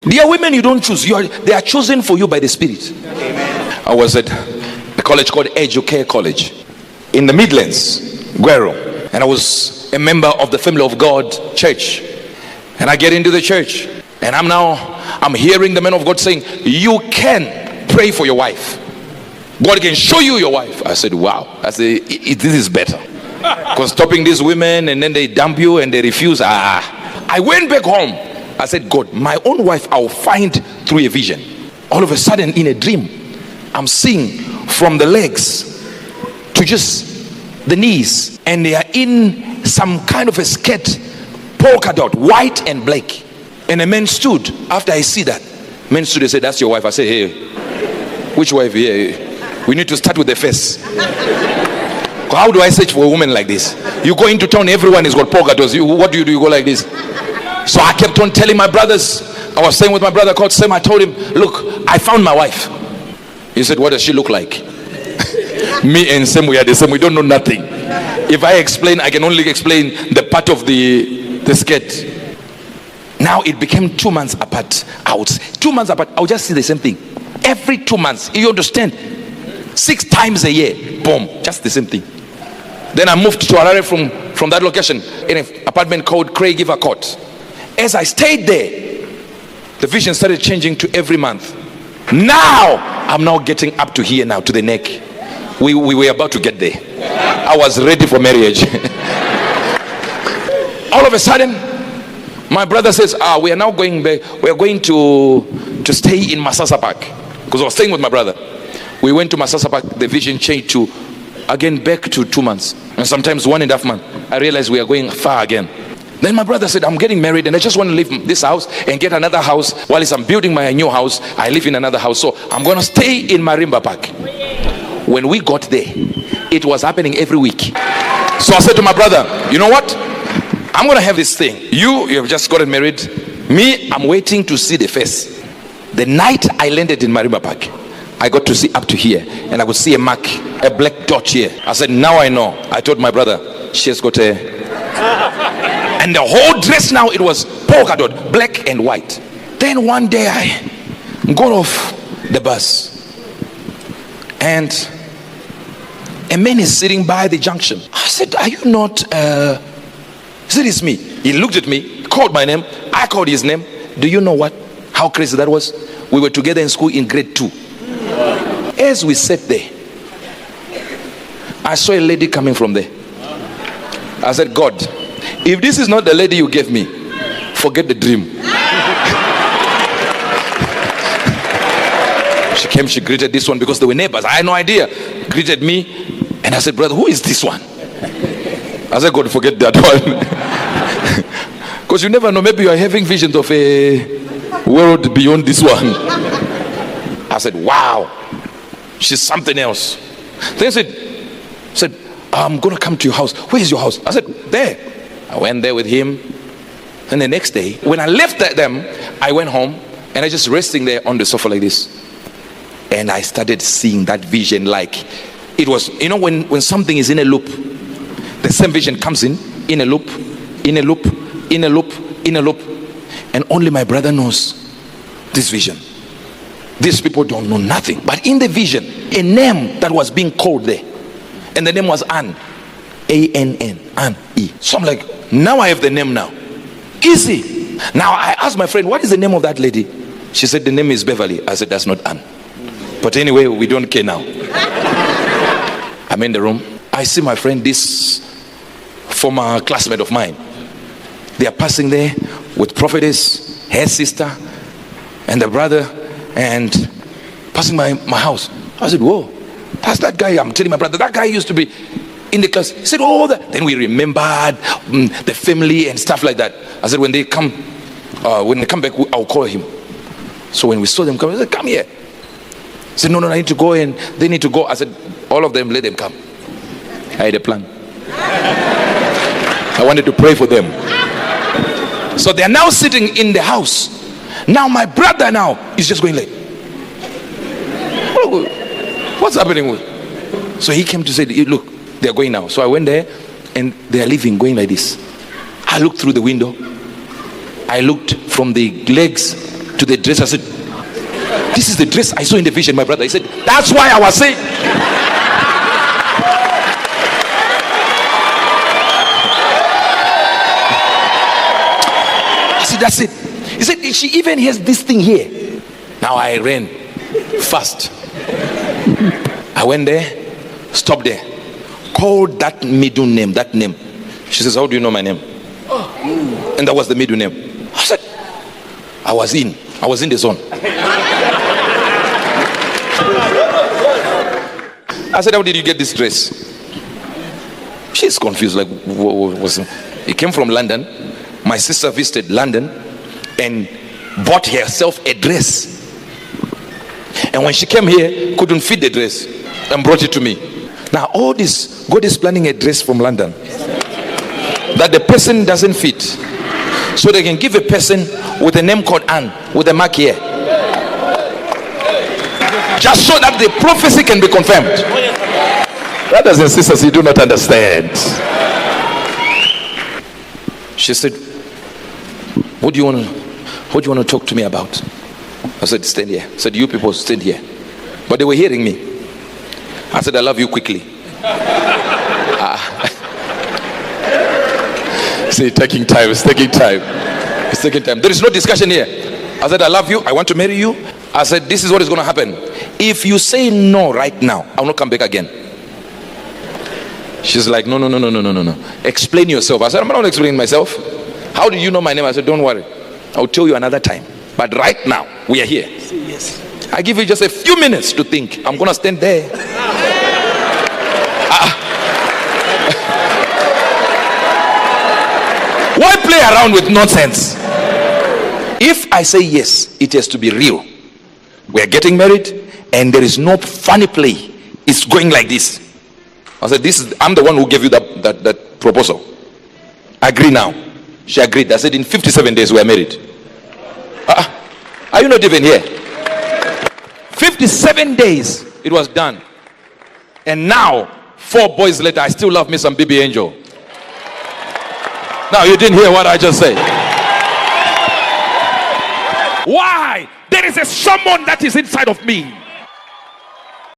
There are women you don't choose. They are chosen for you by the Spirit. Amen. I was at a college called Educare College in the Midlands, Guero. And I was a member of the Family of God church. And I get into the church. And I'm hearing the man of God saying, you can pray for your wife. God can show you your wife. I said, wow. I said, this is better. Because stopping these women and then they dump you and they refuse. I went back home. I said, God, my own wife I'll find through a vision. All of a sudden in a dream, I'm seeing from the legs to just the knees. And they are in some kind of a skirt, polka dot, white and black. And a man stood. After I see that, man stood and said, that's your wife. I said, hey, which wife? Yeah. We need to start with the face. How do I search for a woman like this? You go into town, everyone has got polka dots. What do? You go like this. So I kept on telling my brothers. I was staying with my brother called Sam. I told him, look, I found my wife. He said, what does she look like? Me and Sam, we are the same. We don't know nothing. If I explain, I can only explain the part of the skirt. Now it became 2 months apart. 2 months apart, I'll just see the same thing. Every 2 months, you understand? 6 times a year, boom, just the same thing. Then I moved to Harare from that location in an apartment called Craig Giver Court. As I stayed there, the vision started changing to every month. Now I'm now getting up to here now, to the neck. We were about to get there. I was ready for marriage. All of a sudden, my brother says, we are now going back. We are going to stay in Masasa Park. Because I was staying with my brother. We went to Masasa Park. The vision changed to, again, back to 2 months. And sometimes 1.5 months. I realized we are going far again. Then my brother said, I'm getting married and I just want to leave this house and get another house. While I'm building my new house, I live in another house. So I'm going to stay in Marimba Park. When we got there, it was happening every week. So I said to my brother, you know what? I'm going to have this thing. You have just gotten married. Me, I'm waiting to see the face. The night I landed in Marimba Park, I got to see up to here. And I could see a mark, a black dot here. I said, now I know. I told my brother, she has got a... And the whole dress now, it was polka dot, black and white. Then one day I got off the bus. And a man is sitting by the junction. I said, are you not... He said, it's me. He looked at me, called my name. I called his name. Do you know what? How crazy that was? We were together in school in grade 2. As we sat there, I saw a lady coming from there. I said, God, if this is not the lady you gave me, forget the dream. She came, she greeted this one because they were neighbors. I had no idea. Greeted me. And I said, brother, who is this one? I said, God, forget that one. Because you never know, maybe you are having visions of a world beyond this one. I said, wow, she's something else. Then I said, I'm going to come to your house. Where is your house? I said, there. I went there with him. And the next day, when I left them, I went home and I just resting there on the sofa like this. And I started seeing that vision like it was, you know, when something is in a loop, the same vision comes in a loop, in a loop, in a loop, in a loop. And only my brother knows this vision. These people don't know nothing. But in the vision, a name that was being called there. And the name was Ann. A-N-N. Ann-E. So I'm like, now I have the name now. Easy. Now I asked my friend, what is the name of that lady? She said, the name is Beverly. I said, that's not Ann. But anyway, we don't care now. I'm in the room. I see my friend, this former classmate of mine. They are passing there with Prophetess, her sister, and the brother, and passing my house. I said, whoa, that's that guy. I'm telling my brother, that guy used to be in the class. He said, oh, that. Then we remembered the family and stuff like that. I said, when they come back, I'll call him. So when we saw them come, I said, come here. He said, no, I need to go, and they need to go. I said, all of them, let them come. I had a plan. I wanted to pray for them. So they are now sitting in the house. Now my brother now is just going like, what's happening? So he came to say, look, they're going now. So I went there and they are leaving, going like this. I looked through the window. I looked from the legs to the dress. I said, this is the dress I saw in the vision, my brother. He said, that's why I was saying. I said, that's it. He said, she even has this thing here. Now I ran fast. I went there, stopped there, called that middle name, that name. She says, how do you know my name? And that was the middle name. I said, I was in the zone. I said, how did you get this dress? She's confused, like, what was it? It came from London. My sister visited London and bought herself a dress. And when she came here, couldn't fit the dress and brought it to me. Now all this, God is planning a dress from London that the person doesn't fit, so they can give a person with a name called Anne with a mark here, just so that the prophecy can be confirmed. Brothers and sisters, you do not understand. She said, what do you want to talk to me about? I said, stand here. I said, you people stand here. But they were hearing me. I said, I love you quickly. See, taking time. It's taking time. It's taking time. There is no discussion here. I said, I love you. I want to marry you. I said, this is what is going to happen. If you say no right now, I will not come back again. She's like, no. Explain yourself. I said, I'm not explaining myself. How do you know my name? I said, don't worry. I'll tell you another time. But right now, we are here. Yes. I give you just a few minutes to think. I'm going to stand there. Why play around with nonsense? If I say yes, it has to be real. We are getting married and there is no funny play. It's going like this. I said, I'm the one who gave you that proposal. Agree now. She agreed. I said, in 57 days we are married. Are you not even here? 57 days it was done. And now 4 boys later, I still love me some baby angel. Now you didn't hear what I just said. Why? There is a someone that is inside of me.